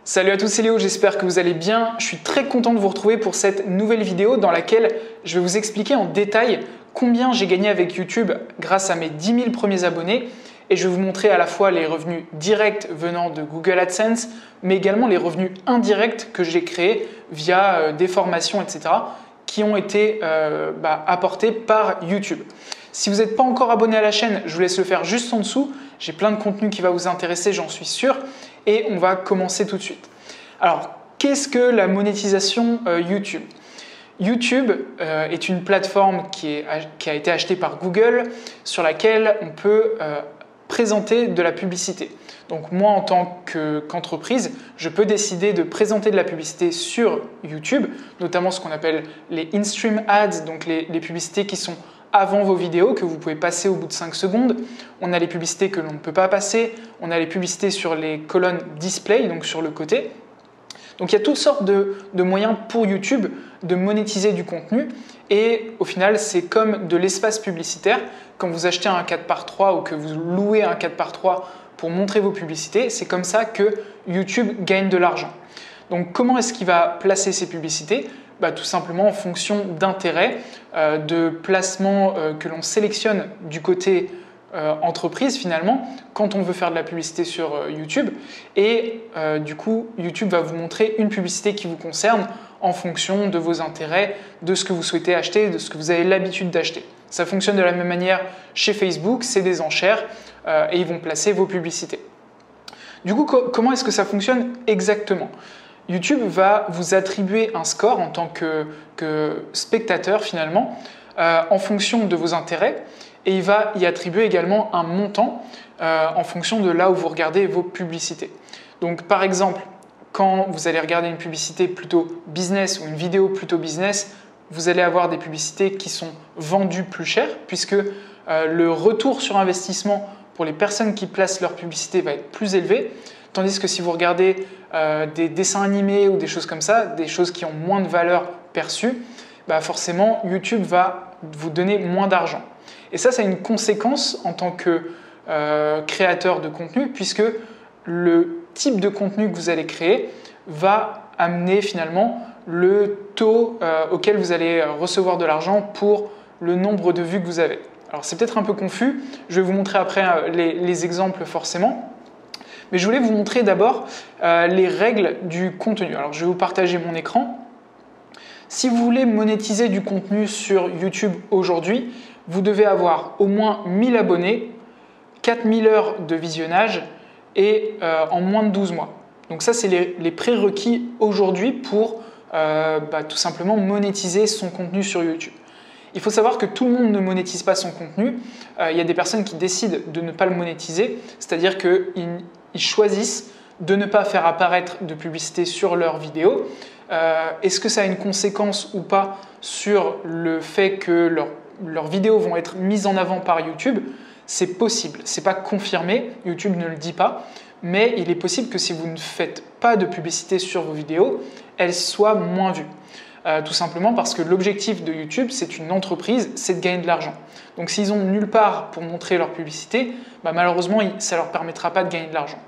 Salut à tous, c'est Léo, j'espère que vous allez bien. Je suis très content de vous retrouver pour cette nouvelle vidéo dans laquelle je vais vous expliquer en détail combien j'ai gagné avec YouTube grâce à mes 10 000 premiers abonnés. Et je vais vous montrer à la fois les revenus directs venant de Google AdSense, mais également les revenus indirects que j'ai créés via des formations, etc., qui ont été apportés par YouTube. Si vous n'êtes pas encore abonné à la chaîne, je vous laisse le faire juste en dessous. J'ai plein de contenu qui va vous intéresser, j'en suis sûr. Et on va commencer tout de suite. Alors, qu'est-ce que la monétisation YouTube ? YouTube est une plateforme qui a été achetée par Google sur laquelle on peut présenter de la publicité. Donc moi, en tant qu'entreprise, je peux décider de présenter de la publicité sur YouTube, notamment ce qu'on appelle les in-stream ads, donc les publicités qui sont avant vos vidéos, que vous pouvez passer au bout de 5 secondes. On a les publicités que l'on ne peut pas passer. On a les publicités sur les colonnes display, donc sur le côté. Donc il y a toutes sortes de moyens pour YouTube de monétiser du contenu. Et au final, c'est comme de l'espace publicitaire. Quand vous achetez un 4x3 ou que vous louez un 4x3 pour montrer vos publicités, c'est comme ça que YouTube gagne de l'argent. Donc comment est-ce qu'il va placer ses publicités ? Tout simplement en fonction d'intérêts, de placements que l'on sélectionne du côté entreprise finalement quand on veut faire de la publicité sur YouTube. Et du coup, YouTube va vous montrer une publicité qui vous concerne en fonction de vos intérêts, de ce que vous souhaitez acheter, de ce que vous avez l'habitude d'acheter. Ça fonctionne de la même manière chez Facebook, c'est des enchères et ils vont placer vos publicités. Du coup, comment est-ce que ça fonctionne exactement ? YouTube va vous attribuer un score en tant que spectateur finalement en fonction de vos intérêts et il va y attribuer également un montant en fonction de là où vous regardez vos publicités. Donc par exemple, quand vous allez regarder une publicité plutôt business ou une vidéo plutôt business, vous allez avoir des publicités qui sont vendues plus cher puisque le retour sur investissement pour les personnes qui placent leur publicité va être plus élevé. Tandis que si vous regardez des dessins animés ou des choses comme ça, des choses qui ont moins de valeur perçue, forcément YouTube va vous donner moins d'argent. Et ça a une conséquence en tant que créateur de contenu puisque le type de contenu que vous allez créer va amener finalement le taux auquel vous allez recevoir de l'argent pour le nombre de vues que vous avez. Alors c'est peut-être un peu confus, je vais vous montrer après les exemples forcément. Mais je voulais vous montrer d'abord les règles du contenu. Alors je vais vous partager mon écran. Si vous voulez monétiser du contenu sur YouTube aujourd'hui, vous devez avoir au moins 1000 abonnés, 4000 heures de visionnage et en moins de 12 mois. Donc ça, c'est les prérequis aujourd'hui pour tout simplement monétiser son contenu sur YouTube. Il faut savoir que tout le monde ne monétise pas son contenu. Il y a des personnes qui décident de ne pas le monétiser, c'est-à-dire qu'ils choisissent de ne pas faire apparaître de publicité sur leurs vidéos. Est-ce que ça a une conséquence ou pas sur le fait que leurs vidéos vont être mises en avant par YouTube ? C'est possible, ce n'est pas confirmé, YouTube ne le dit pas, mais il est possible que si vous ne faites pas de publicité sur vos vidéos, elles soient moins vues. Tout simplement parce que l'objectif de YouTube, c'est une entreprise, c'est de gagner de l'argent. Donc s'ils n'ont nulle part pour montrer leur publicité, malheureusement, ça ne leur permettra pas de gagner de l'argent.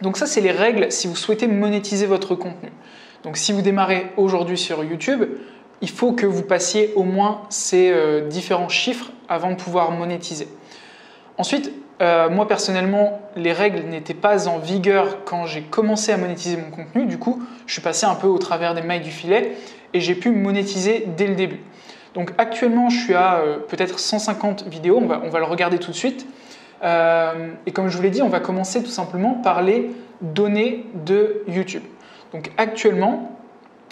Donc ça, c'est les règles si vous souhaitez monétiser votre contenu. Donc si vous démarrez aujourd'hui sur YouTube, il faut que vous passiez au moins ces différents chiffres avant de pouvoir monétiser. Ensuite, moi personnellement, les règles n'étaient pas en vigueur quand j'ai commencé à monétiser mon contenu. Du coup, je suis passé un peu au travers des mailles du filet et j'ai pu monétiser dès le début. Donc actuellement, je suis à peut-être 150 vidéos. On va le regarder tout de suite. Et comme je vous l'ai dit, on va commencer tout simplement par les données de YouTube. Donc actuellement,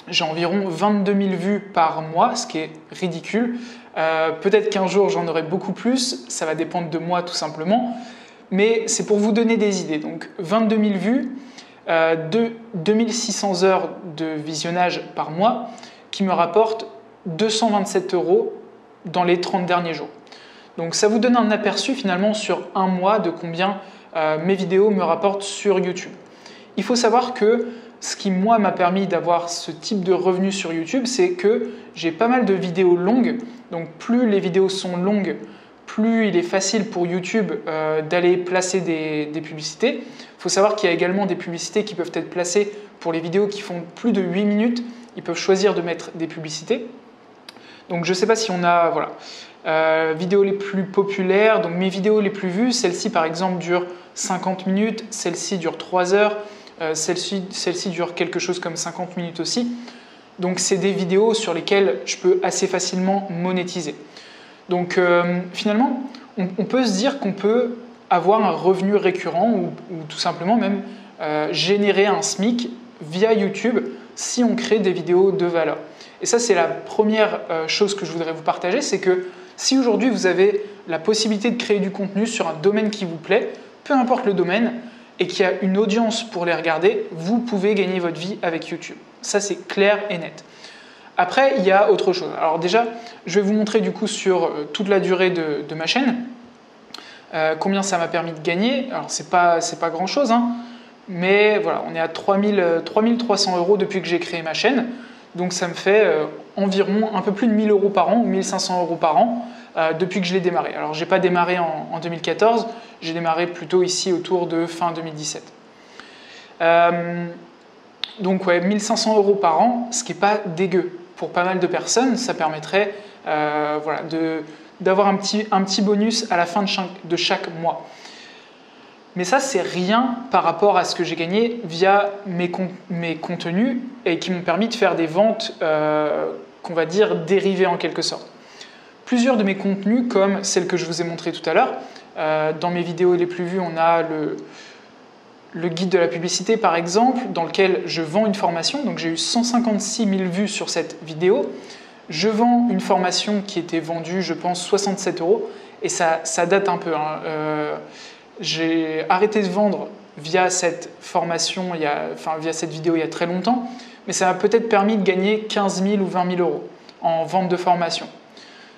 j'ai environ 22 000 vues par mois, ce qui est ridicule. Peut-être qu'un jour j'en aurai beaucoup plus, ça va dépendre de moi tout simplement, mais c'est pour vous donner des idées. Donc 22 000 vues, 2600 heures de visionnage par mois qui me rapportent 227 € dans les 30 derniers jours. Donc ça vous donne un aperçu finalement sur un mois de combien mes vidéos me rapportent sur YouTube. Il faut savoir que ce qui, moi, m'a permis d'avoir ce type de revenus sur YouTube, c'est que j'ai pas mal de vidéos longues. Donc plus les vidéos sont longues, plus il est facile pour YouTube d'aller placer des publicités. Il faut savoir qu'il y a également des publicités qui peuvent être placées pour les vidéos qui font plus de 8 minutes. Ils peuvent choisir de mettre des publicités. Donc je ne sais pas si on a, voilà, vidéos les plus populaires. Donc mes vidéos les plus vues, celle-ci par exemple dure 50 minutes, celle-ci dure 3 heures, celle-ci dure quelque chose comme 50 minutes aussi. Donc c'est des vidéos sur lesquelles je peux assez facilement monétiser. Donc finalement, on peut se dire qu'on peut avoir un revenu récurrent ou tout simplement même générer un SMIC via YouTube si on crée des vidéos de valeur. Et ça, c'est la première chose que je voudrais vous partager, c'est que si aujourd'hui vous avez la possibilité de créer du contenu sur un domaine qui vous plaît, peu importe le domaine, et qu'il y a une audience pour les regarder, vous pouvez gagner votre vie avec YouTube. Ça, c'est clair et net. Après, il y a autre chose. Alors déjà, je vais vous montrer du coup sur toute la durée de ma chaîne combien ça m'a permis de gagner. Alors, c'est pas grand-chose, hein, mais voilà, on est à 3300 € depuis que j'ai créé ma chaîne. Donc, ça me fait environ un peu plus de 1000 € par an ou 1500 € par an depuis que je l'ai démarré. Alors, je n'ai pas démarré en 2014, j'ai démarré plutôt ici autour de fin 2017. Donc, ouais, 1500 € par an, ce qui n'est pas dégueu. Pour pas mal de personnes, ça permettrait voilà, d'avoir un petit bonus à la fin de chaque mois. Mais ça, c'est rien par rapport à ce que j'ai gagné via mes contenus et qui m'ont permis de faire des ventes, qu'on va dire, dérivées en quelque sorte. Plusieurs de mes contenus, comme celle que je vous ai montrée tout à l'heure, dans mes vidéos les plus vues, on a le guide de la publicité par exemple, dans lequel je vends une formation. Donc j'ai eu 156 000 vues sur cette vidéo. Je vends une formation qui était vendue, je pense, 67 €. Et ça date un peu. Hein. J'ai arrêté de vendre via cette formation, via cette vidéo il y a très longtemps. Mais ça m'a peut-être permis de gagner 15 000 ou 20 000 € en vente de formation.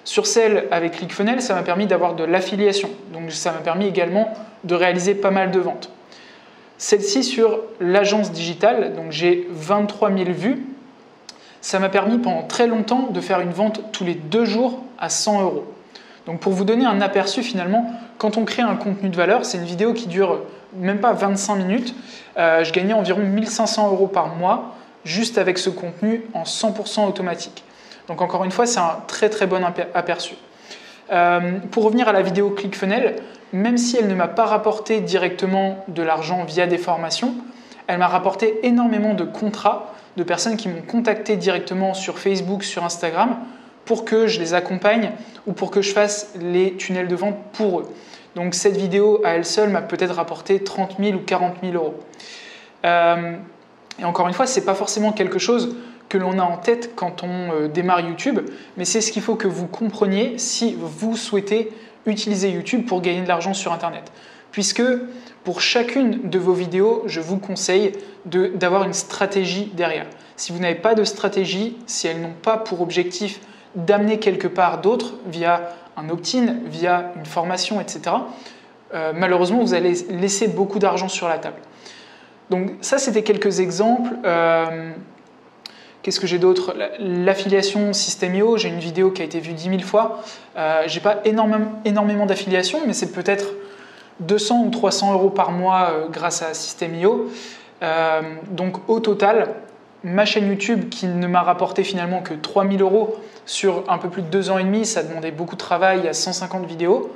Sur celle avec ClickFunnels, ça m'a permis d'avoir de l'affiliation. Donc ça m'a permis également de réaliser pas mal de ventes. Celle-ci sur l'agence digitale, donc j'ai 23 000 vues. Ça m'a permis pendant très longtemps de faire une vente tous les 2 jours à 100 €. Donc pour vous donner un aperçu finalement, quand on crée un contenu de valeur, c'est une vidéo qui dure même pas 25 minutes, je gagnais environ 1500 € par mois juste avec ce contenu en 100% automatique. Donc encore une fois, c'est un très très bon aperçu. Pour revenir à la vidéo ClickFunnels, même si elle ne m'a pas rapporté directement de l'argent via des formations, elle m'a rapporté énormément de contrats de personnes qui m'ont contacté directement sur Facebook, sur Instagram, pour que je les accompagne ou pour que je fasse les tunnels de vente pour eux. Donc cette vidéo à elle seule m'a peut-être rapporté 30 000 ou 40 000 €. Et encore une fois, ce n'est pas forcément quelque chose que l'on a en tête quand on démarre YouTube, mais c'est ce qu'il faut que vous compreniez si vous souhaitez utiliser YouTube pour gagner de l'argent sur Internet. Puisque pour chacune de vos vidéos, je vous conseille d'avoir une stratégie derrière. Si vous n'avez pas de stratégie, si elles n'ont pas pour objectif d'amener quelque part d'autre via un opt-in, via une formation, etc., malheureusement, vous allez laisser beaucoup d'argent sur la table. Donc ça, c'était quelques exemples. Qu'est-ce que j'ai d'autre? L'affiliation System.io, j'ai une vidéo qui a été vue 10 000 fois. Je n'ai pas énormément d'affiliation, mais c'est peut-être 200 ou 300 € par mois grâce à System.io. Donc au total, ma chaîne YouTube qui ne m'a rapporté finalement que 3 000 € sur un peu plus de 2 ans et demi, ça demandait beaucoup de travail, il y a 150 vidéos,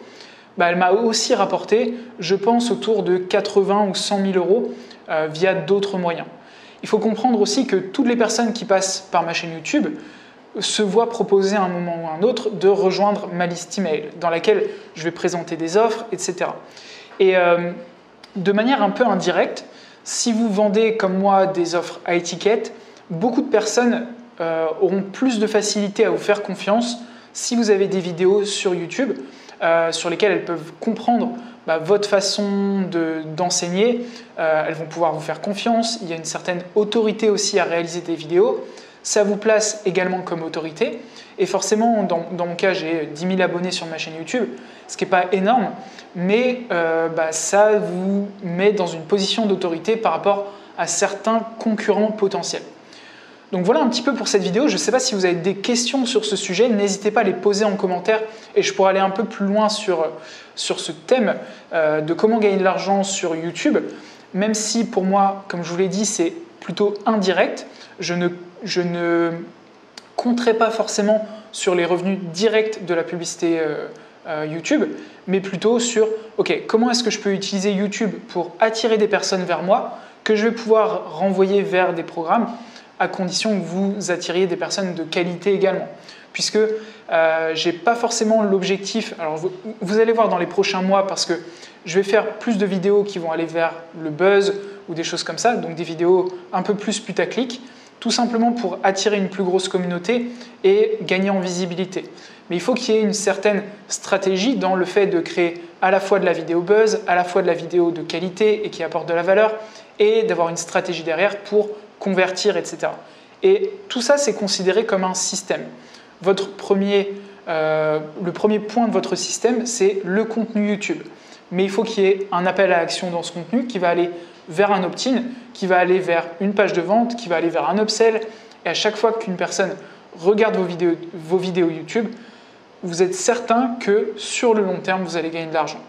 elle m'a aussi rapporté, je pense, autour de 80 ou 100 000 € via d'autres moyens. Il faut comprendre aussi que toutes les personnes qui passent par ma chaîne YouTube se voient proposer à un moment ou à un autre de rejoindre ma liste email dans laquelle je vais présenter des offres, etc. Et de manière un peu indirecte, si vous vendez comme moi des offres à étiquette, beaucoup de personnes auront plus de facilité à vous faire confiance si vous avez des vidéos sur YouTube sur lesquelles elles peuvent comprendre votre façon d'enseigner, elles vont pouvoir vous faire confiance, il y a une certaine autorité aussi à réaliser des vidéos, ça vous place également comme autorité, et forcément, dans mon cas, j'ai 10 000 abonnés sur ma chaîne YouTube, ce qui n'est pas énorme, mais ça vous met dans une position d'autorité par rapport à certains concurrents potentiels. Donc voilà un petit peu pour cette vidéo. Je ne sais pas si vous avez des questions sur ce sujet, n'hésitez pas à les poser en commentaire et je pourrai aller un peu plus loin sur ce thème de comment gagner de l'argent sur YouTube, même si pour moi, comme je vous l'ai dit, c'est plutôt indirect. Je ne compterai pas forcément sur les revenus directs de la publicité YouTube, mais plutôt sur comment est-ce que je peux utiliser YouTube pour attirer des personnes vers moi, que je vais pouvoir renvoyer vers des programmes, à condition que vous attiriez des personnes de qualité également. Puisque je n'ai pas forcément l'objectif, alors vous allez voir dans les prochains mois, parce que je vais faire plus de vidéos qui vont aller vers le buzz ou des choses comme ça, donc des vidéos un peu plus putaclic, tout simplement pour attirer une plus grosse communauté et gagner en visibilité. Mais il faut qu'il y ait une certaine stratégie dans le fait de créer à la fois de la vidéo buzz, à la fois de la vidéo de qualité et qui apporte de la valeur, et d'avoir une stratégie derrière pour convertir, etc. Et tout ça, c'est considéré comme un système. Le premier point de votre système, c'est le contenu YouTube. Mais il faut qu'il y ait un appel à l'action dans ce contenu qui va aller vers un opt-in, qui va aller vers une page de vente, qui va aller vers un upsell. Et à chaque fois qu'une personne regarde vos vidéos YouTube, vous êtes certain que sur le long terme, vous allez gagner de l'argent.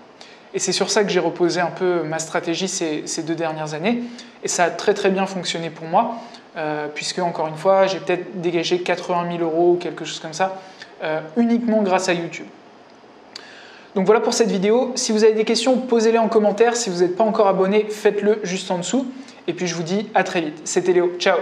Et c'est sur ça que j'ai reposé un peu ma stratégie ces 2 dernières années. Et ça a très très bien fonctionné pour moi, puisque encore une fois, j'ai peut-être dégagé 80 000 € ou quelque chose comme ça, uniquement grâce à YouTube. Donc voilà pour cette vidéo. Si vous avez des questions, posez-les en commentaire. Si vous n'êtes pas encore abonné, faites-le juste en dessous. Et puis je vous dis à très vite. C'était Léo. Ciao!